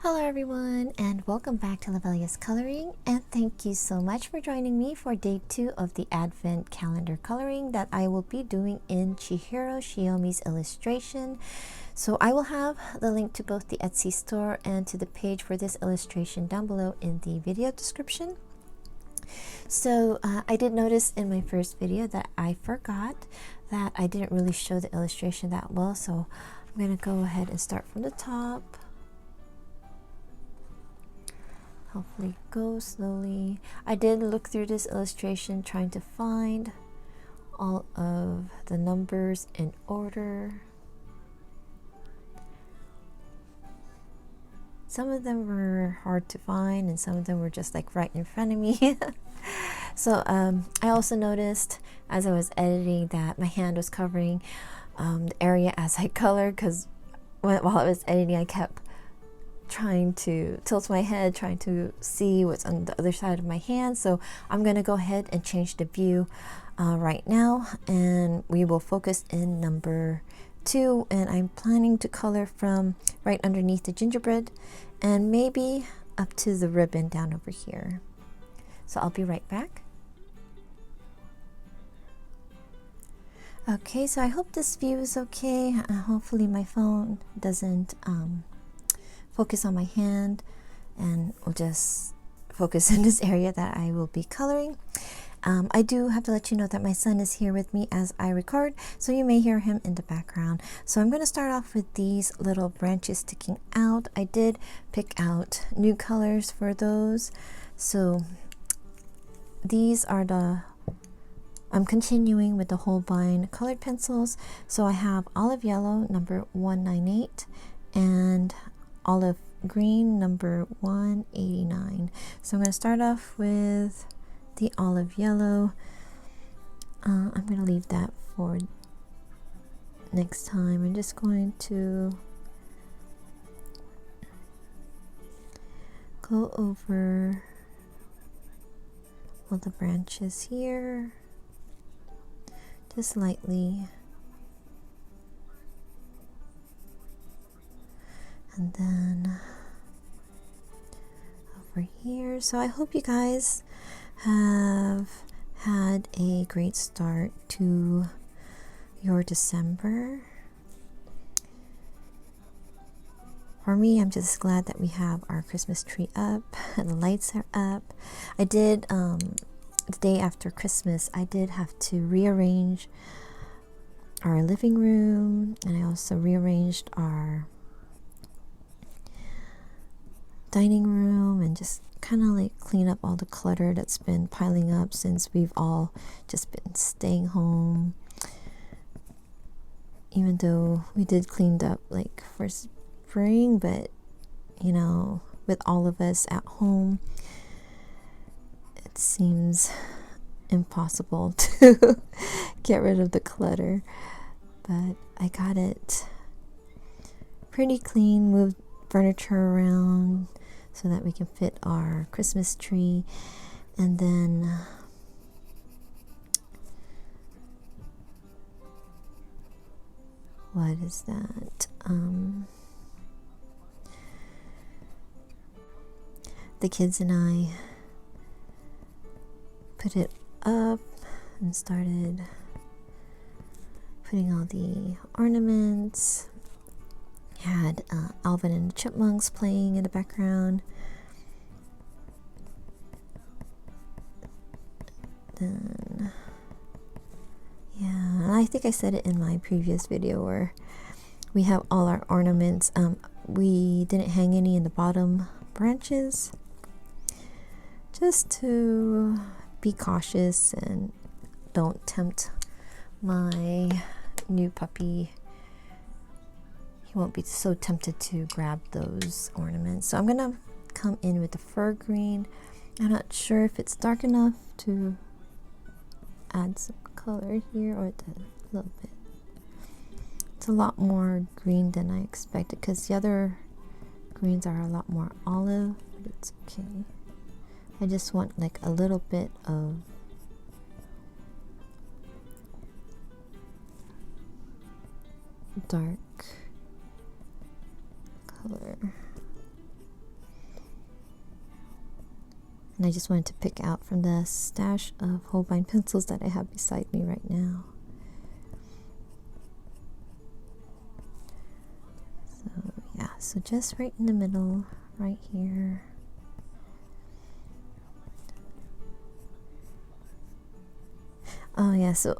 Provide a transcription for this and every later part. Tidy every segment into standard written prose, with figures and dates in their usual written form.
Hello everyone, and welcome back to Lovella's Coloring, and thank you so much for joining me for day 2 of the Advent calendar coloring that I will be doing in Chihiro Shiomi's illustration. So I will have the link to both the Etsy store and to the page for this illustration down below in the video description. So I did notice in my first video that I forgot that I didn't really show the illustration that well, so I'm going to go ahead and start from the top. Hopefully go slowly. I did look through this illustration trying to find all of the numbers in order. Some of them were hard to find and some of them were just like right in front of me. So I also noticed as I was editing that my hand was covering the area as I colored, because while I was editing I kept trying to tilt my head, trying to see what's on the other side of my hand. So I'm going to go ahead and change the view right now, and we will focus in number 2, and I'm planning to color from right underneath the gingerbread and maybe up to the ribbon down over here. So I'll be right back. Okay, so I hope this view is okay. Hopefully my phone doesn't focus on my hand and will just focus in this area that I will be coloring. I do have to let you know that my son is here with me as I record, so you may hear him in the background. So I'm going to start off with these little branches sticking out. I did pick out new colors for those. So these are I'm continuing with the Holbein colored pencils. So I have olive yellow number 198 and olive green number 189. So I'm going to start off with the olive yellow. I'm going to leave that for next time. I'm just going to go over all the branches here just lightly. And then over here. So I hope you guys have had a great start to your December. For me, I'm just glad that we have our Christmas tree up and the lights are up. I did, the day after Christmas, I did have to rearrange our living room, and I also rearranged our dining room and just kind of like clean up all the clutter that's been piling up since we've all just been staying home. Even though we did cleaned up like for spring, but you know, with all of us at home, it seems impossible to get rid of the clutter. But I got it pretty clean, moved furniture around so that we can fit our Christmas tree. And then what is that? The kids and I put it up and started putting all the ornaments. Had Alvin and the Chipmunks playing in the background. Then, yeah, I think I said it in my previous video where we have all our ornaments. We didn't hang any in the bottom branches just to be cautious and don't tempt my new puppy. He won't be so tempted to grab those ornaments. So I'm gonna come in with the fur green. I'm not sure if it's dark enough to add some color here, or a little bit. It's a lot more green than I expected because the other greens are a lot more olive, but it's okay. I just want like a little bit of dark color. And I just wanted to pick out from the stash of Holbein pencils that I have beside me right now. So yeah, so just right in the middle, right here. Oh yeah, so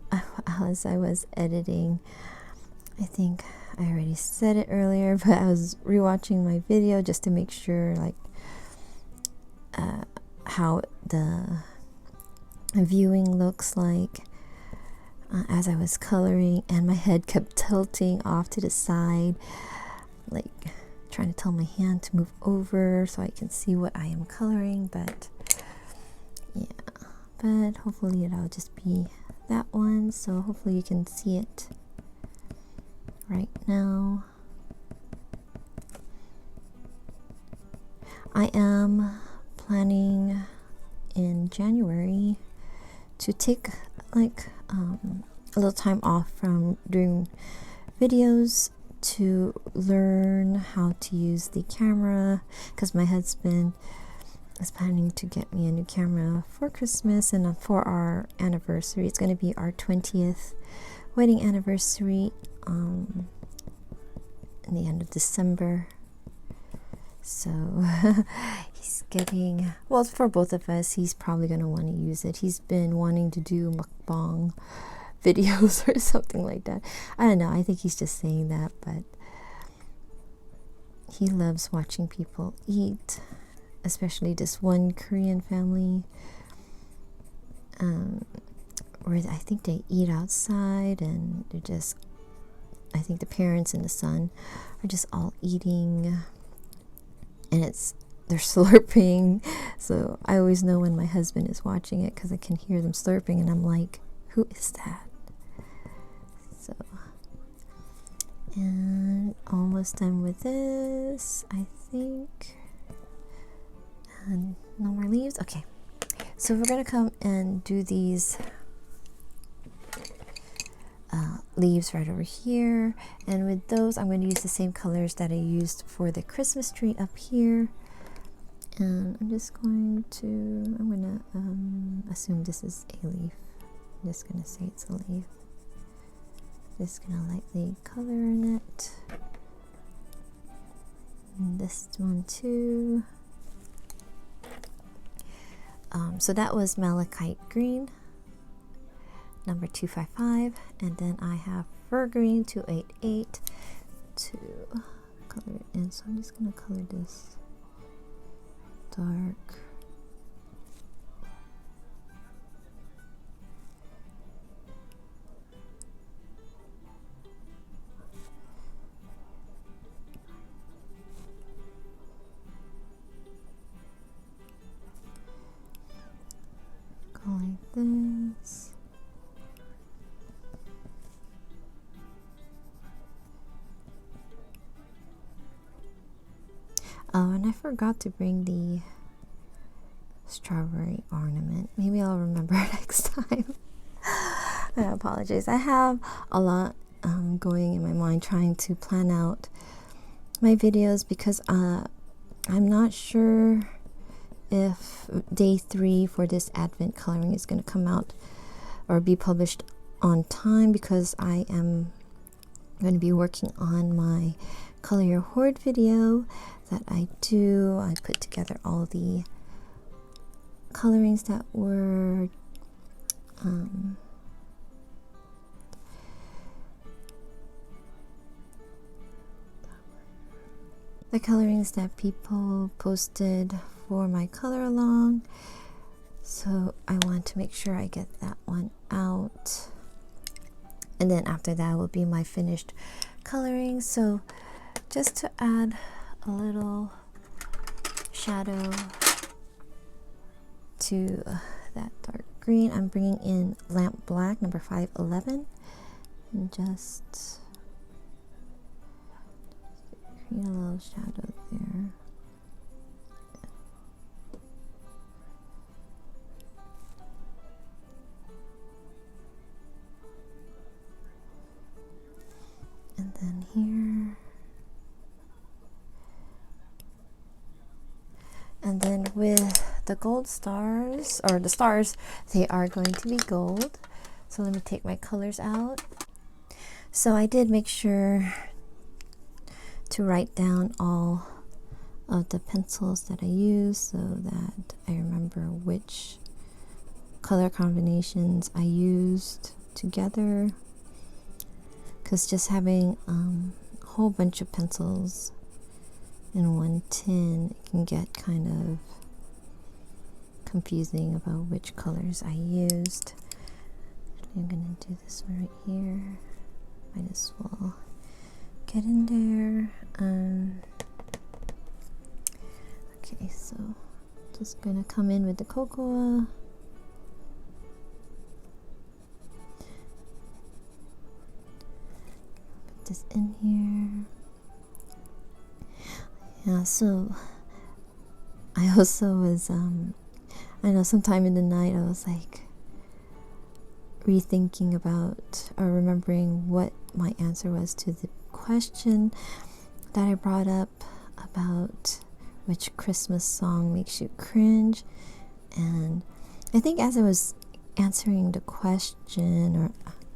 as I was editing, I think I already said it earlier, but I was rewatching my video just to make sure like how the viewing looks like as I was coloring, and my head kept tilting off to the side, like trying to tell my hand to move over so I can see what I am coloring. But yeah, but hopefully it'll just be that one, so hopefully you can see it right now. I am planning in January to take like a little time off from doing videos to learn how to use the camera, because my husband is planning to get me a new camera for Christmas and for our anniversary. It's going to be our 20th wedding anniversary in the end of December. So he's getting, well, for both of us, he's probably going to want to use it. He's been wanting to do mukbang videos or something like that. I don't know, I think he's just saying that, but he loves watching people eat, especially this one Korean family where I think they eat outside, and they're just, I think the parents and the son are just all eating, and they're slurping. So I always know when my husband is watching it because I can hear them slurping, and I'm like, who is that? So, and almost done with this, I think. And no more leaves. Okay, so we're gonna come and do these leaves right over here, and with those I'm going to use the same colors that I used for the Christmas tree up here. And I'm just going to, I'm going to assume this is a leaf. I'm just going to say it's a leaf. Just going to lightly color in it. And this one too. So that was malachite green, number 255, and then I have fir green 288 to color it in. So I'm just going to color this dark. Go like this. Oh, and I forgot to bring the strawberry ornament. Maybe I'll remember next time. I apologize. I have a lot going in my mind trying to plan out my videos, because I'm not sure if day 3 for this Advent coloring is going to come out or be published on time, because I am going to be working on my Color Your Hoard video that I do. I put together all the colorings that were the colorings that people posted for my color along. So I want to make sure I get that one out, and then after that will be my finished coloring. So just to add a little shadow to that dark green, I'm bringing in lamp black number 511 and just create a little shadow there. And then here. And then with the gold stars, or the stars, they are going to be gold. So let me take my colors out. So I did make sure to write down all of the pencils that I use so that I remember which color combinations I used together, because just having a whole bunch of pencils in one tin can get kind of confusing about which colors I used. I'm gonna do this one right here. Might as well get in there. Okay, so just gonna come in with the cocoa. Put this in here. Yeah, so I also was I know sometime in the night I was like rethinking about or remembering what my answer was to the question that I brought up about which Christmas song makes you cringe. And I think as I was answering the question, or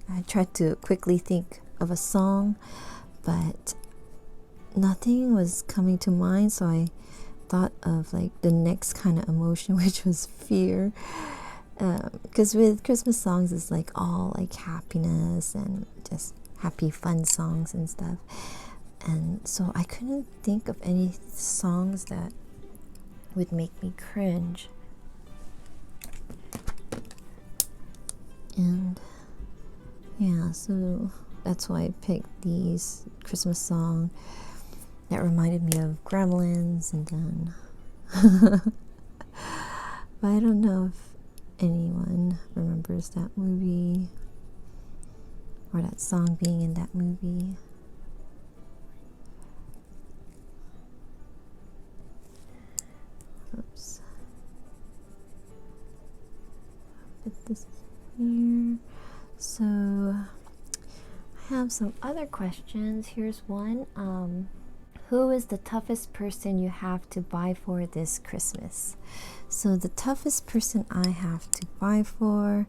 I tried to quickly think of a song, but nothing was coming to mind, so I thought of like the next kind of emotion, which was fear. Because with Christmas songs, it's like all like happiness and just happy fun songs and stuff, and so I couldn't think of any songs that would make me cringe. And yeah, so that's why I picked these Christmas song that reminded me of Gremlins, and then but I don't know if anyone remembers that movie or that song being in that movie. Oops. Put this here. So I have some other questions. Here's one. Who is the toughest person you have to buy for this Christmas? So the toughest person I have to buy for,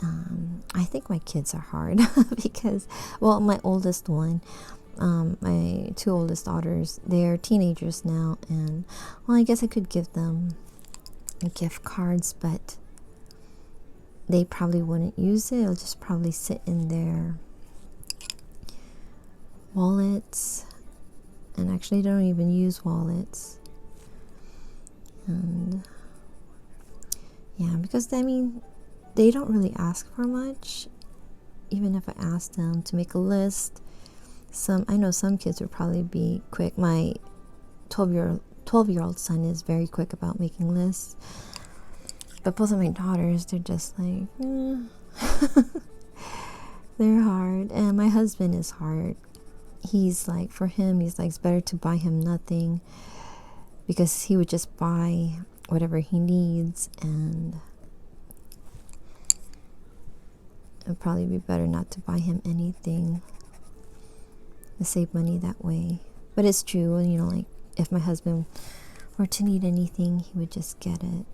I think my kids are hard because, well, my oldest one, my two oldest daughters, they're teenagers now, and well, I guess I could give them gift cards, but they probably wouldn't use it. It'll just probably sit in their wallets. And actually, they don't even use wallets. And yeah, because I mean, they don't really ask for much. Even if I ask them to make a list, I know some kids would probably be quick. My 12-year-old son is very quick about making lists. But both of my daughters, they're just like, they're hard. And my husband is hard. He's like, for him, he's like, it's better to buy him nothing, because he would just buy whatever he needs, and it'd probably be better not to buy him anything to save money that way. But it's true, and you know, like if my husband were to need anything, he would just get it.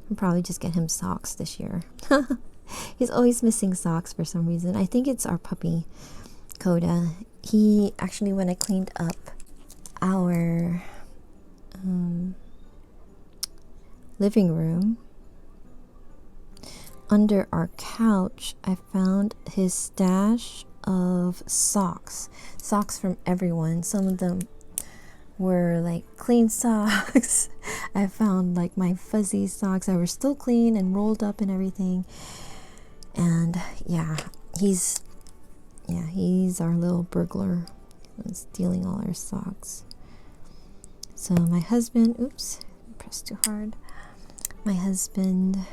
I'll probably just get him socks this year. He's always missing socks for some reason. I think it's our puppy, Coda. He actually, when I cleaned up our living room, under our couch, I found his stash of socks from everyone. Some of them were like clean socks. I found like my fuzzy socks that were still clean and rolled up and everything. And yeah, he's our little burglar, stealing all our socks. So my husband, oops, pressed too hard. My husband,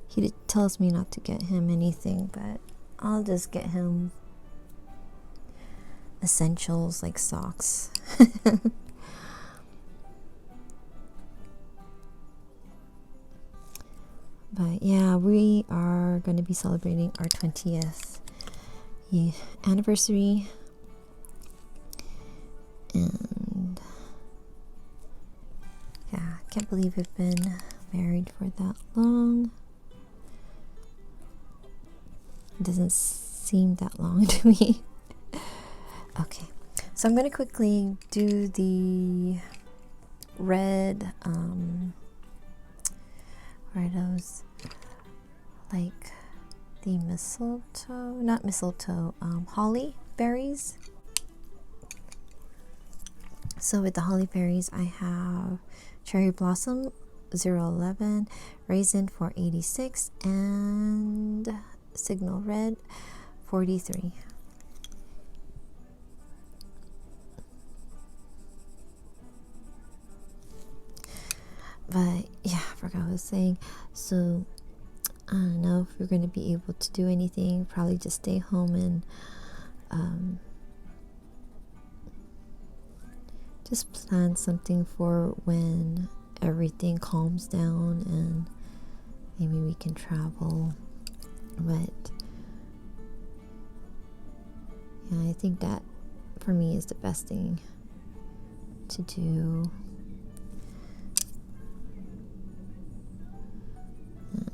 he tells me not to get him anything, but I'll just get him essentials like socks. But yeah, we are going to be celebrating our 20th anniversary, and Can't believe we've been married for that long. It doesn't seem that long to me. Okay, so I'm going to quickly do the red, what are those? Like the mistletoe, not mistletoe, holly berries. So with the holly berries, I have cherry blossom 011, raisin 486, and signal red 43. But yeah, I forgot what I was saying. So I don't know if we're going to be able to do anything. Probably just stay home and just plan something for when everything calms down and maybe we can travel. But yeah, I think that for me is the best thing to do.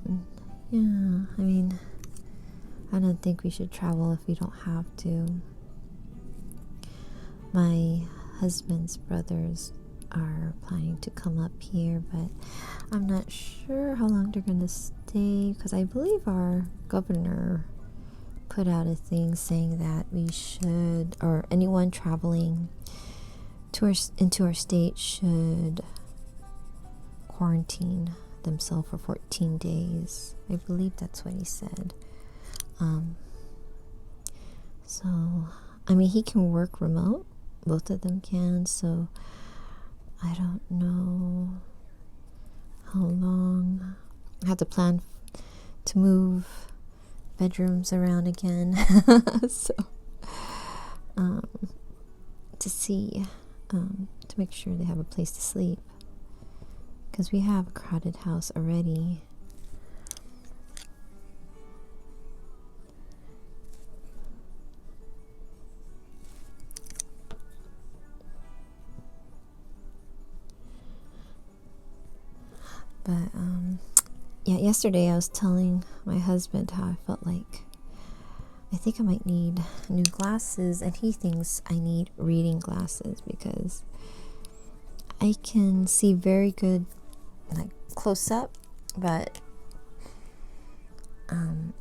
And yeah, I mean, I don't think we should travel if we don't have to. My husband's brothers are planning to come up here, but I'm not sure how long they're going to stay, because I believe our governor put out a thing saying that we should, or anyone traveling to into our state should quarantine themselves for 14 days. I believe that's what he said. So, I mean, he can work remote. Both of them can, so I don't know how long. I have to plan to move bedrooms around again. So, to see, to make sure they have a place to sleep. Because we have a crowded house already. But yeah, yesterday I was telling my husband how I felt like I think I might need new glasses, and he thinks I need reading glasses because I can see very good like close up, but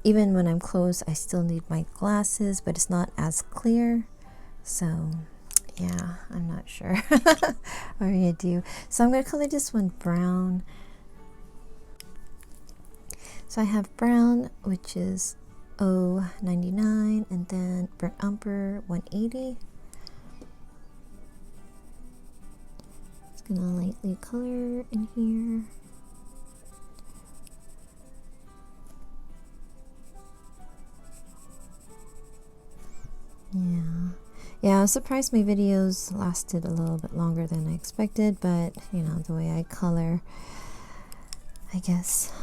even when I'm close I still need my glasses, but it's not as clear. So yeah, I'm not sure what I'm gonna do. So I'm gonna color this one brown. So I have brown, which is 099, and then burnt umber 180. Just gonna lightly color in here. Yeah, I was surprised my videos lasted a little bit longer than I expected, but you know, the way I color, I guess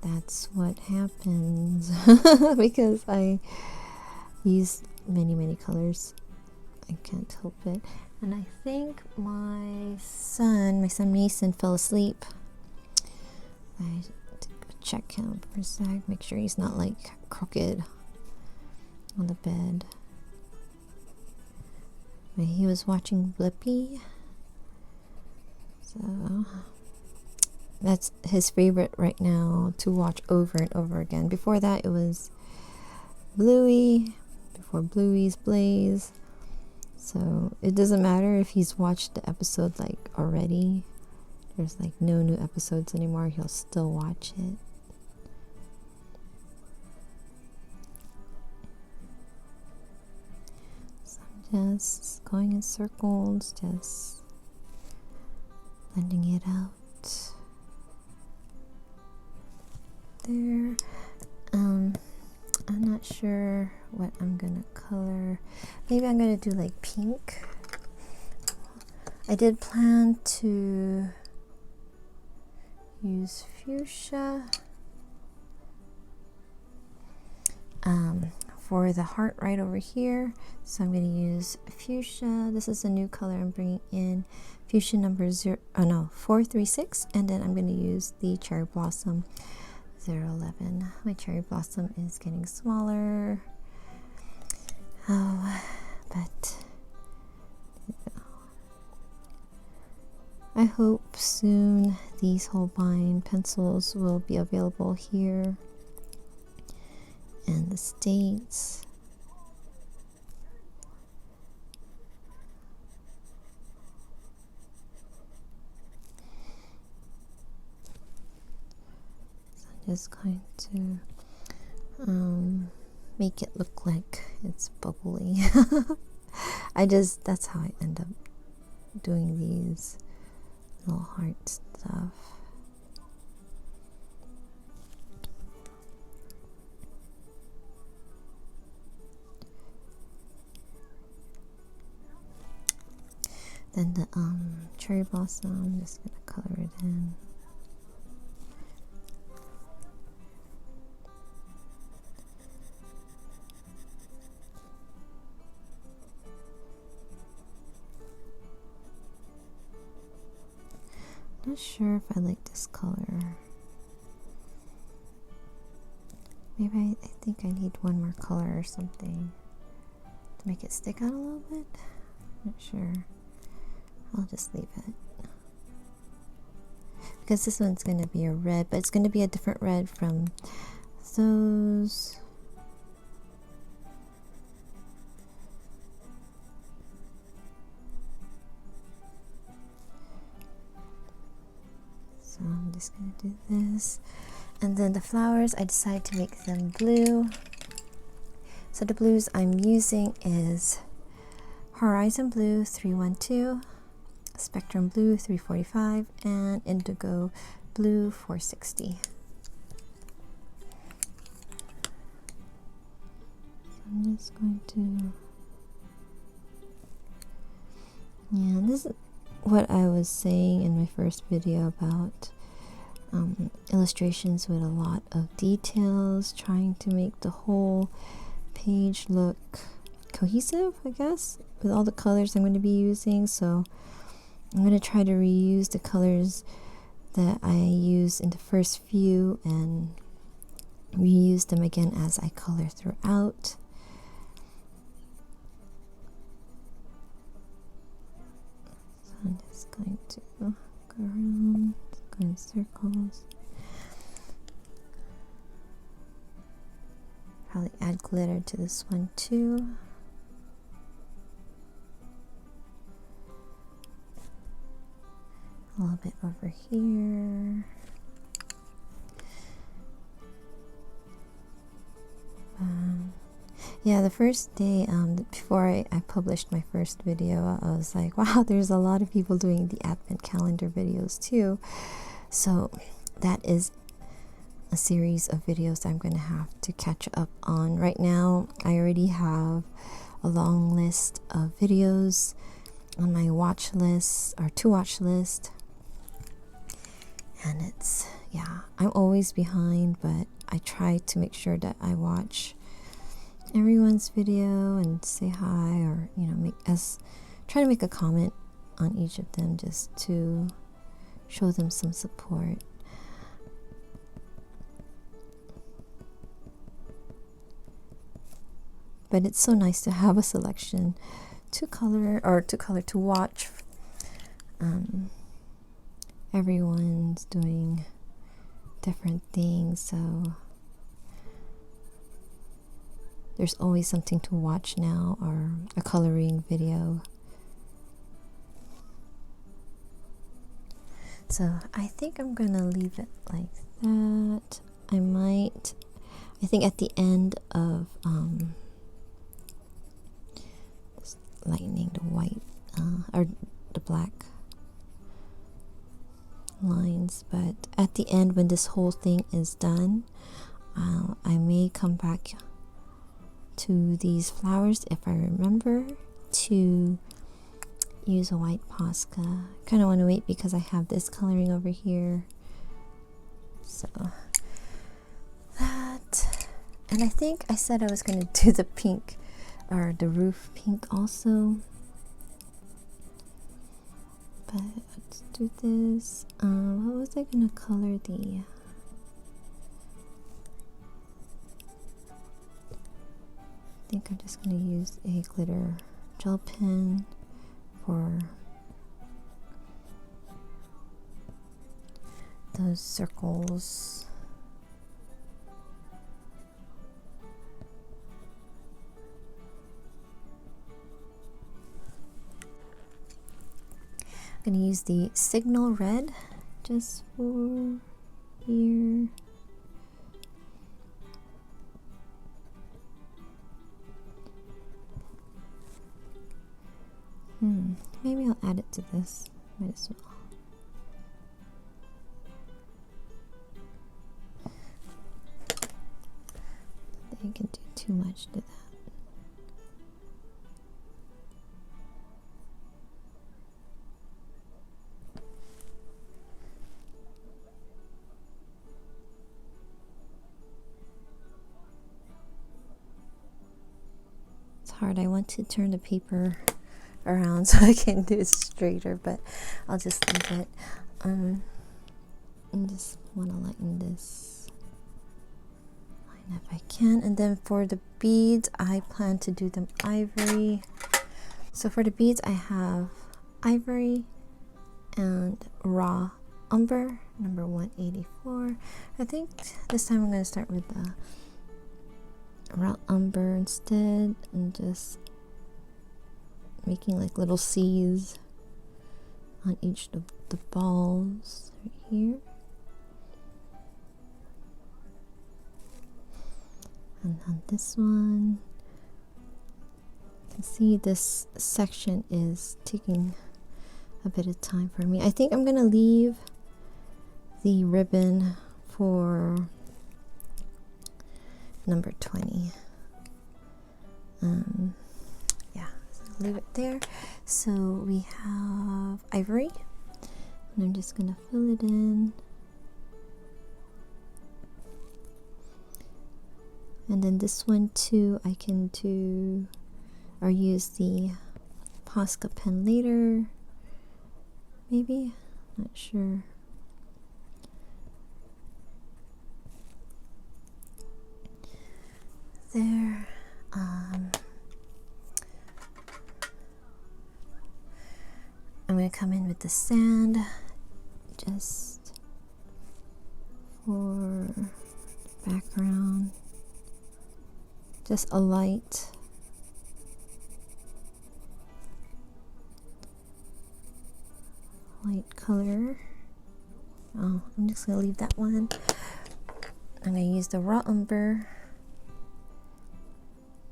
that's what happens because I use many colors. I can't help it. And I think my son Mason fell asleep. I check him for a sec, make sure he's not like crooked on the bed. But he was watching Blippi, so that's his favorite right now to watch over and over again. Before that it was Bluey, before Bluey's Blaze. So it doesn't matter if he's watched the episode like already. There's like no new episodes anymore, he'll still watch it. So I'm just going in circles, just blending it out. There. I'm not sure what I'm gonna color. Maybe I'm gonna do like pink. I did plan to use fuchsia for the heart right over here. So I'm going to use fuchsia. This is a new color I'm bringing in. Fuchsia number 436. And then I'm going to use the cherry blossom 011. My cherry blossom is getting smaller. Oh, but I hope soon these Holbein pencils will be available here in the States. So I'm just going to make it look like it's bubbly. That's how I end up doing these little heart stuff. Then the cherry blossom, I'm just gonna color it in. Not sure if I like this color. Maybe I think I need one more color or something to make it stick out a little bit. Not sure. I'll just leave it. Because this one's going to be a red, but it's going to be a different red from those. So I'm just going to do this. And then the flowers, I decided to make them blue. So the blues I'm using is Horizon Blue 312, Spectrum Blue 345, and Indigo Blue 460. So I'm just going to, yeah, this is what I was saying in my first video about illustrations with a lot of details, trying to make the whole page look cohesive, I guess, with all the colors I'm going to be using. So I'm going to try to reuse the colors that I used in the first few and reuse them again as I color throughout. So I'm just going to go around, go in circles. Probably add glitter to this one too. A little bit over here. Yeah, the first day before I published my first video, I was like, wow, there's a lot of people doing the advent calendar videos too. So that is a series of videos I'm going to have to catch up on. Right now, I already have a long list of videos on my watch list, or to watch list. And it's, yeah, I'm always behind, but I try to make sure that I watch everyone's video and say hi, or, you know, try to make a comment on each of them just to show them some support. But it's so nice to have a selection to watch. Everyone's doing different things, so there's always something to watch now, or a coloring video. So I think I'm gonna leave it like that. I think at the end of lightening the white or the black lines, but at the end, when this whole thing is done, I may come back to these flowers if I remember to use a white Posca. I kind of want to wait because I have this coloring over here. So that, And I think I said I was going to do the pink, or the roof pink also. But let's do this. What was I going to color the... I think I'm just going to use a glitter gel pen for those circles. I'm going to use the Signal Red just for here. Maybe I'll add it to this. Might as well. I think I can do too much to that. It's hard. I want to turn the paper around so I can do it straighter, but I'll just leave it. I just want to lighten this line if I can. And then for the beads, I plan to do them ivory. So for the beads, I have ivory and raw umber, number 184. I think this time I'm going to start with the raw umber instead, and just making like little C's on each of the balls right here. And on this one, you can see this section is taking a bit of time for me. I think I'm gonna leave the ribbon for number 20. Leave it there. So we have ivory, and I'm just gonna fill it in, and then this one too I can do or use the Posca pen later, maybe, not sure. There. I'm going to come in with the sand just for the background, just a light color. Oh, I'm just going to leave that one. I'm going to use the raw umber,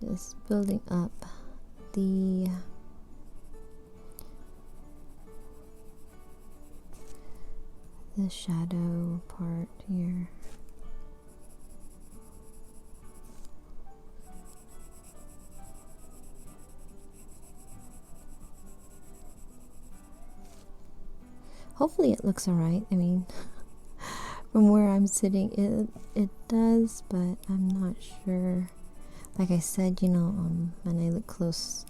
just building up the shadow part here. Hopefully it looks alright. I mean, from where I'm sitting, it does, but I'm not sure. Like I said, you know, when I look close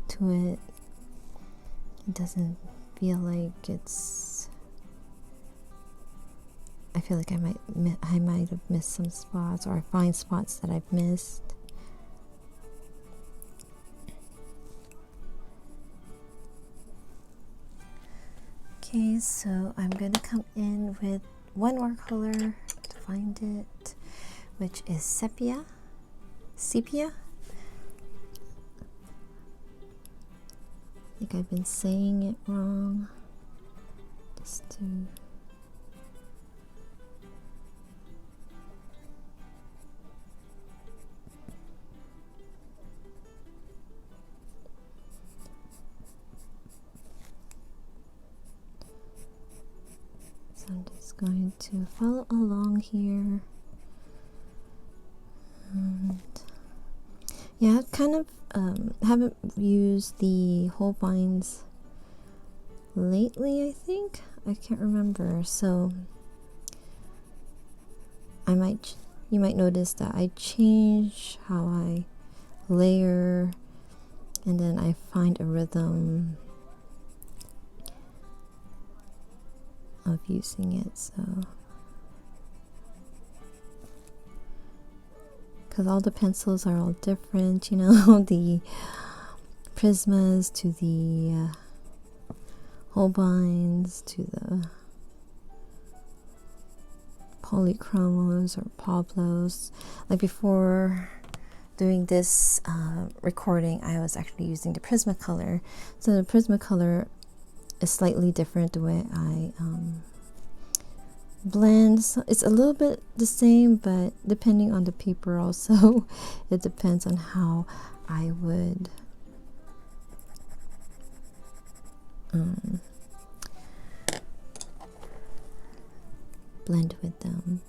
to it, it doesn't feel like it's. I feel like I might have missed some spots, or find spots that I've missed. Okay, so I'm gonna come in with one more color to find it, which is sepia. I think I've been saying it wrong. Just to I'm just going to follow along here. And yeah, I kind of haven't used the Holbeins lately, I think. I can't remember, so I might you might notice that I change how I layer, and then I find a rhythm of using it. So because all the pencils are all different, you know, the Prismas to the Holbeins to the polychromos or Pablos. Like before doing this recording, I was actually using the Prismacolor. So the Prismacolor is slightly different the way I blend. So it's a little bit the same, but depending on the paper also, it depends on how I would blend with them.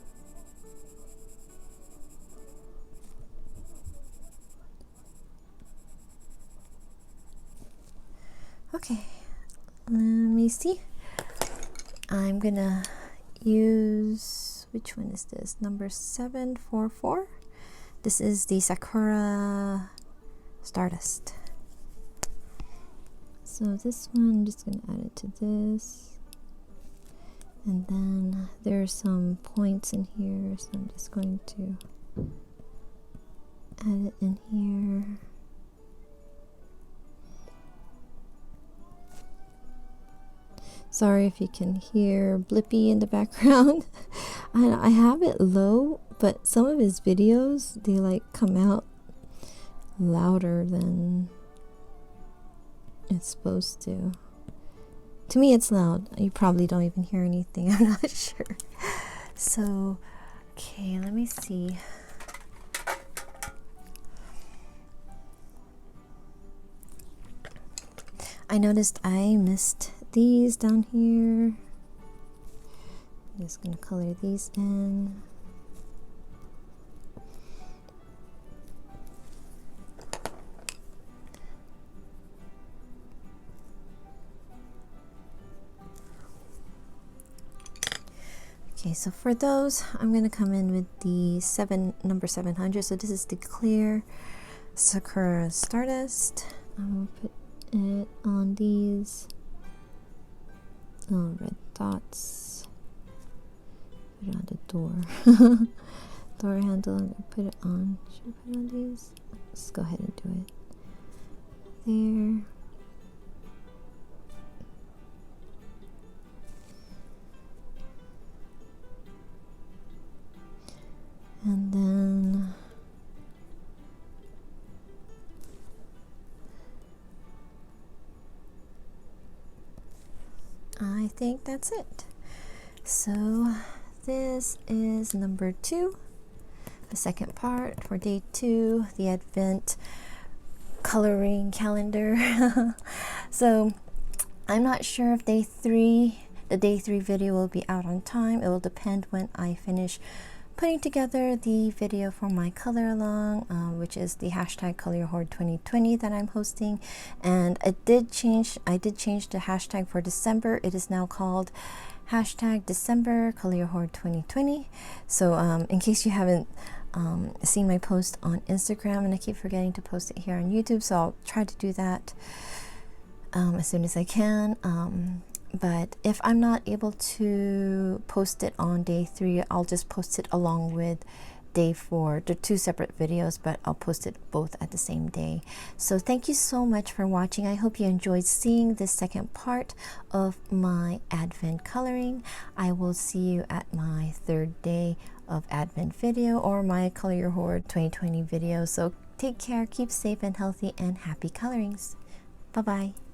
Okay, let me see. I'm gonna use, which one is this? Number 744. This is the Sakura Stardust. So this one, I'm just gonna add it to this. And then there are some points in here, so I'm just going to add it in here. Sorry if you can hear Blippi in the background. I have it low, but some of his videos, they like come out louder than it's supposed to. To me, it's loud. You probably don't even hear anything. I'm not sure. So, okay, let me see. I noticed I missed these down here. I'm just gonna color these in. Okay, so for those, I'm gonna come in with the number 700. So this is the clear Sakura Stardust. I'm gonna put it on these red dots. Put it on the door. Door handle. I'm gonna put it on. Should I put it on these? Let's go ahead and do it. There. And then I think that's it. So this is number 2, the second part for day 2, the Advent coloring calendar. So I'm not sure if the day 3 video will be out on time. It will depend when I finish putting together the video for my color along, which is the hashtag ColorYourHoard2020 that I'm hosting. And I did change the hashtag for December. It is now called hashtag December ColorYourHoard2020. So in case you haven't seen my post on Instagram, and I keep forgetting to post it here on YouTube, so I'll try to do that as soon as I can. But if I'm not able to post it on day 3, I'll just post it along with day 4. They're 2 separate videos, but I'll post it both at the same day. So thank you so much for watching. I hope you enjoyed seeing this second part of my Advent coloring. I will see you at my 3rd day of Advent video, or my Color Your Hoard 2020 video. So take care, keep safe and healthy, and happy colorings. Bye-bye.